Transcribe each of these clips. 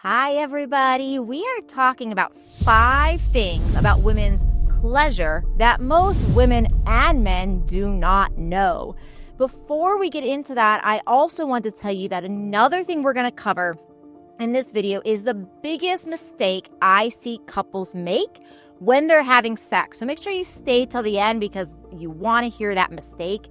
Hi, everybody. We are talking about 5 things about women's pleasure that most women and men do not know. Before we get into that, I also want to tell you that another thing we're going to cover in this video is the biggest mistake I see couples make when they're having sex. So make sure you stay till the end because you want to hear that mistake.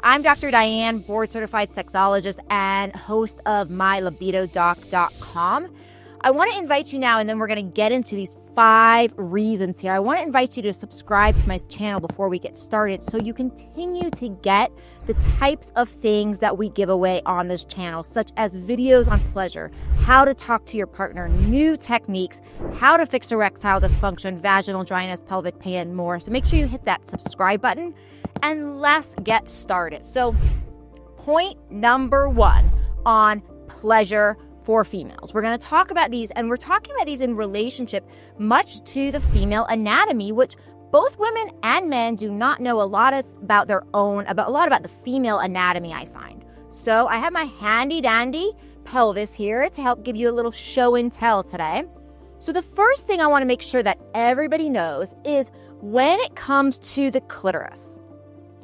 I'm Dr. Diane, board-certified sexologist and host of MyLibidoDoc.com. I want to invite you now, and then we're going to get into these 5 reasons here. I want to invite you to subscribe to my channel before we get started so you continue to get the types of things that we give away on this channel, such as videos on pleasure, how to talk to your partner, new techniques, how to fix erectile dysfunction, vaginal dryness, pelvic pain, and more. So make sure you hit that subscribe button, and let's get started. So point number 1 on pleasure for females. We're going to talk about these, and we're talking about these in relationship much to the female anatomy, which both women and men do not know a lot about the female anatomy, I find. So I have my handy dandy pelvis here to help give you a little show and tell today. So the first thing I want to make sure that everybody knows is when it comes to the clitoris,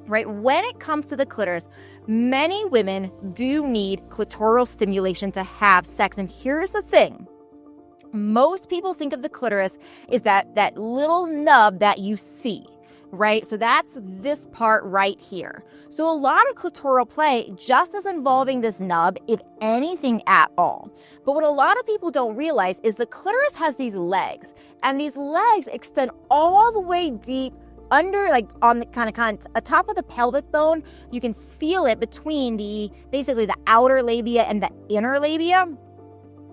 right? When it comes to the clitoris, many women do need clitoral stimulation to have sex. And here's the thing. Most people think of the clitoris is that little nub that you see, right? So that's this part right here. So a lot of clitoral play just is involving this nub, if anything at all. But what a lot of people don't realize is the clitoris has these legs, and these legs extend all the way deep under, like on the kind of top of the pelvic bone. You can feel it between basically the outer labia and the inner labia.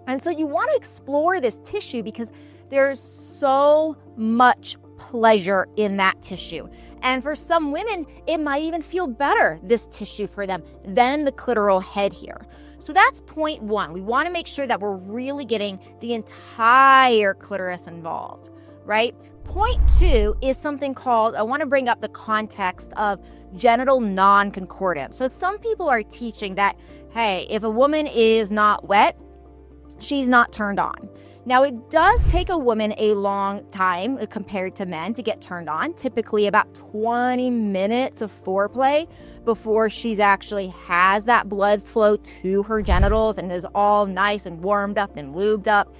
And so you want to explore this tissue because there's so much pleasure in that tissue. And for some women, it might even feel better, this tissue for them, than the clitoral head here. So that's point 1. We want to make sure that we're really getting the entire clitoris involved, right? Point 2 is something called, I want to bring up the context of genital non-concordance. So some people are teaching that, hey, if a woman is not wet, she's not turned on. Now, it does take a woman a long time compared to men to get turned on, typically about 20 minutes of foreplay before she's actually has that blood flow to her genitals and is all nice and warmed up and lubed up.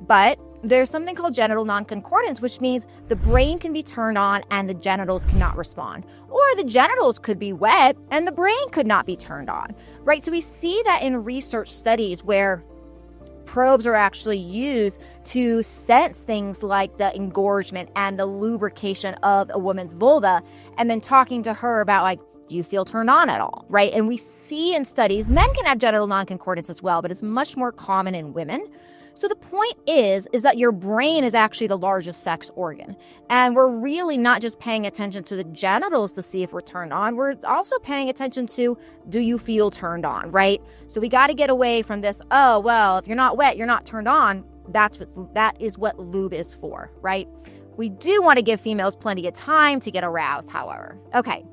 But there's something called genital non-concordance, which means the brain can be turned on and the genitals cannot respond. Or the genitals could be wet and the brain could not be turned on, right? So we see that in research studies where probes are actually used to sense things like the engorgement and the lubrication of a woman's vulva, and then talking to her about, like, do you feel turned on at all, right? And we see in studies, men can have genital non-concordance as well, but it's much more common in women. So the point is that your brain is actually the largest sex organ. And we're really not just paying attention to the genitals to see if we're turned on. We're also paying attention to, do you feel turned on, right? So we got to get away from this, oh, well, if you're not wet, you're not turned on. That is what lube is for, right? We do want to give females plenty of time to get aroused, however. Okay,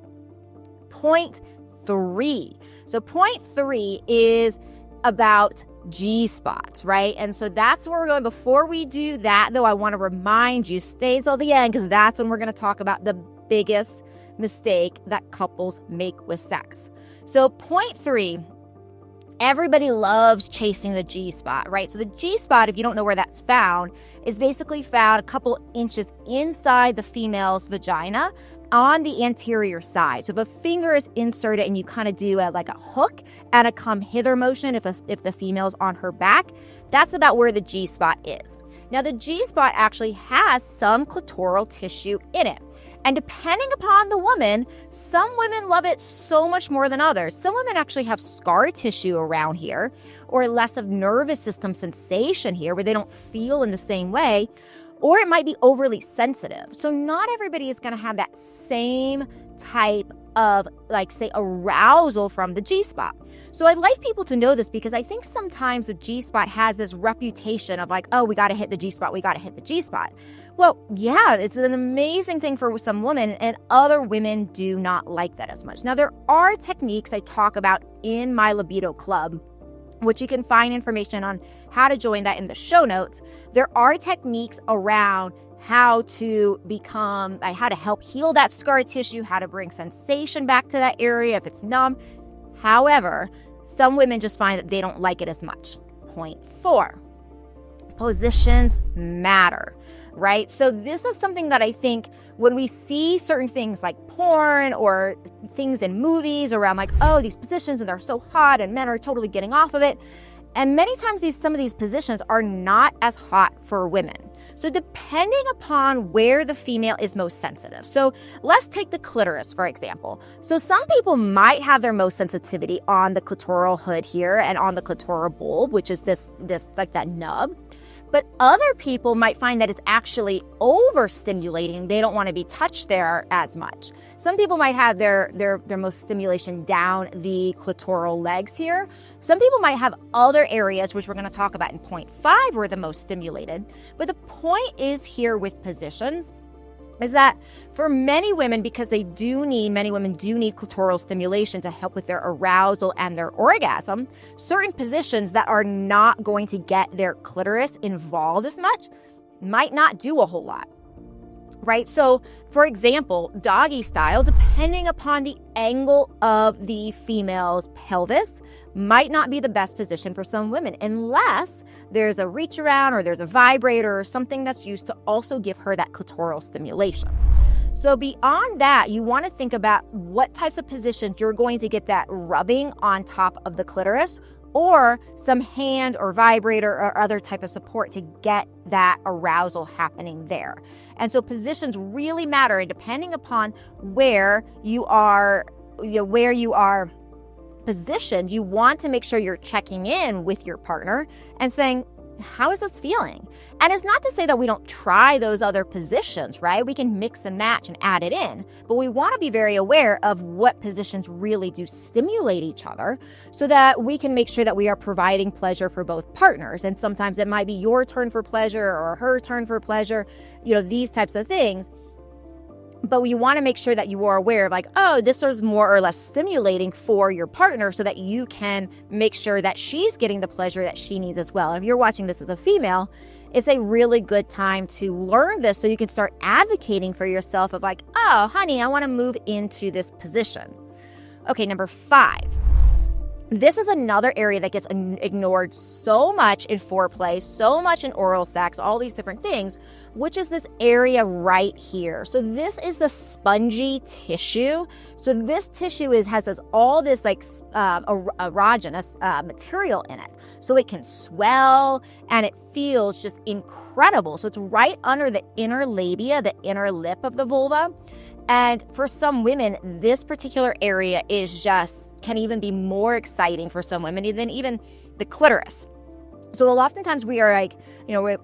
point 3. So point 3 is about G-spots, right? And so that's where we're going. Before we do that, though, I want to remind you, stay till the end, because that's when we're going to talk about the biggest mistake that couples make with sex. So point 3, everybody loves chasing the G-spot, right? So the G-spot, if you don't know where that's found, is basically found a couple inches inside the female's vagina on the anterior side. So if a finger is inserted and you kind of do like a hook and a come hither motion, if the female's on her back, that's about where the G-spot is. Now the G-spot actually has some clitoral tissue in it. And depending upon the woman, some women love it so much more than others. Some women actually have scar tissue around here, or less of nervous system sensation here where they don't feel in the same way. Or it might be overly sensitive. So not everybody is going to have that same type of, like, say, arousal from the G-spot. So I'd like people to know this because I think sometimes the G-spot has this reputation of like, oh, we got to hit the G-spot, we got to hit the G-spot. Well, yeah, it's an amazing thing for some women, and other women do not like that as much. Now, there are techniques I talk about in my Libido Club which you can find information on how to join that in the show notes. There are techniques around how to help heal that scar tissue, how to bring sensation back to that area if it's numb. However, some women just find that they don't like it as much. Point 4, positions matter, right? So this is something that I think when we see certain things like porn or things in movies around like, oh, these positions and they're so hot and men are totally getting off of it. And many times some of these positions are not as hot for women. So depending upon where the female is most sensitive. So let's take the clitoris, for example. So some people might have their most sensitivity on the clitoral hood here and on the clitoral bulb, which is this like that nub. But other people might find that it's actually overstimulating. They don't want to be touched there as much. Some people might have their most stimulation down the clitoral legs here. Some people might have other areas, which we're going to talk about in point 5, were the most stimulated. But the point is here with positions is that for many women, because many women do need clitoral stimulation to help with their arousal and their orgasm, certain positions that are not going to get their clitoris involved as much might not do a whole lot, right? So, for example, doggy style, depending upon the angle of the female's pelvis, might not be the best position for some women unless there's a reach around or there's a vibrator or something that's used to also give her that clitoral stimulation. So beyond that, you want to think about what types of positions you're going to get that rubbing on top of the clitoris or some hand or vibrator or other type of support to get that arousal happening there. And so positions really matter, and depending upon where you are positioned, you want to make sure you're checking in with your partner and saying, how is this feeling? And it's not to say that we don't try those other positions, right? We can mix and match and add it in, but we want to be very aware of what positions really do stimulate each other so that we can make sure that we are providing pleasure for both partners. And sometimes it might be your turn for pleasure or her turn for pleasure, these types of things. But you want to make sure that you are aware of like, oh, this is more or less stimulating for your partner so that you can make sure that she's getting the pleasure that she needs as well. And if you're watching this as a female, it's a really good time to learn this so you can start advocating for yourself of like, oh, honey, I want to move into this position. Okay, number 5. This is another area that gets ignored so much in foreplay, so much in oral sex, all these different things, which is this area right here. So this is the spongy tissue. So this tissue has all this like erogenous material in it. So it can swell and it feels just incredible. So it's right under the inner labia, the inner lip of the vulva. And for some women, this particular area can even be more exciting for some women than even the clitoris. So oftentimes we are like,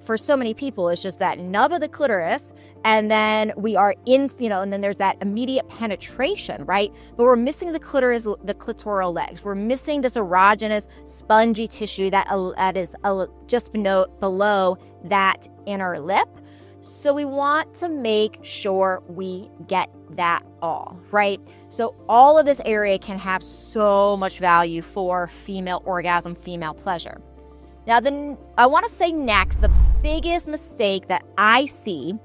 for so many people, it's just that nub of the clitoris, and then we are in, and then there's that immediate penetration, right? But we're missing the clitoris, the clitoral legs. We're missing this erogenous, spongy tissue that is just below that inner lip. So we want to make sure we get that all, right? So all of this area can have so much value for female orgasm, female pleasure. Now, then I want to say next, the biggest mistake that I see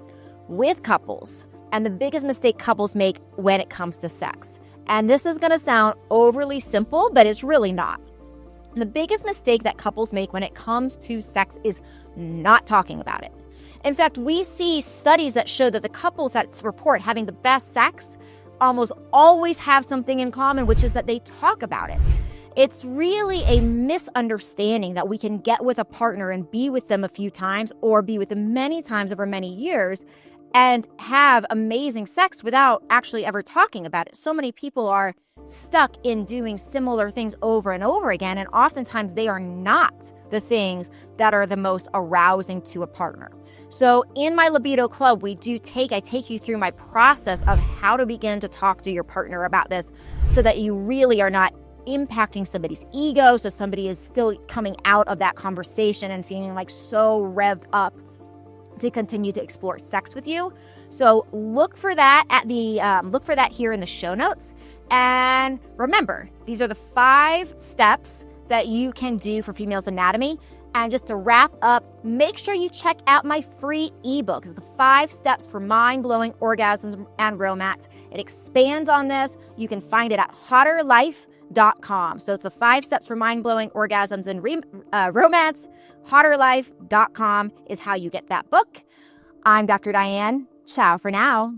with couples and the biggest mistake couples make when it comes to sex. And this is going to sound overly simple, but it's really not. The biggest mistake that couples make when it comes to sex is not talking about it. In fact, we see studies that show that the couples that report having the best sex almost always have something in common, which is that they talk about it. It's really a misunderstanding that we can get with a partner and be with them a few times or be with them many times over many years and have amazing sex without actually ever talking about it. So many people are stuck in doing similar things over and over again, and oftentimes they are not the things that are the most arousing to a partner. So in my Libido Club, I take you through my process of how to begin to talk to your partner about this so that you really are not impacting somebody's ego, so somebody is still coming out of that conversation and feeling like so revved up to continue to explore sex with you. So look for that here in the show notes. And remember, these are the 5 steps that you can do for females' anatomy. And just to wrap up, make sure you check out my free ebook. It's the 5 steps for mind-blowing orgasms and romance. It expands on this. You can find it at hotterlife.com. So it's the 5 steps for mind-blowing orgasms and romance. Hotterlife.com is how you get that book. I'm Dr. Diane. Ciao for now.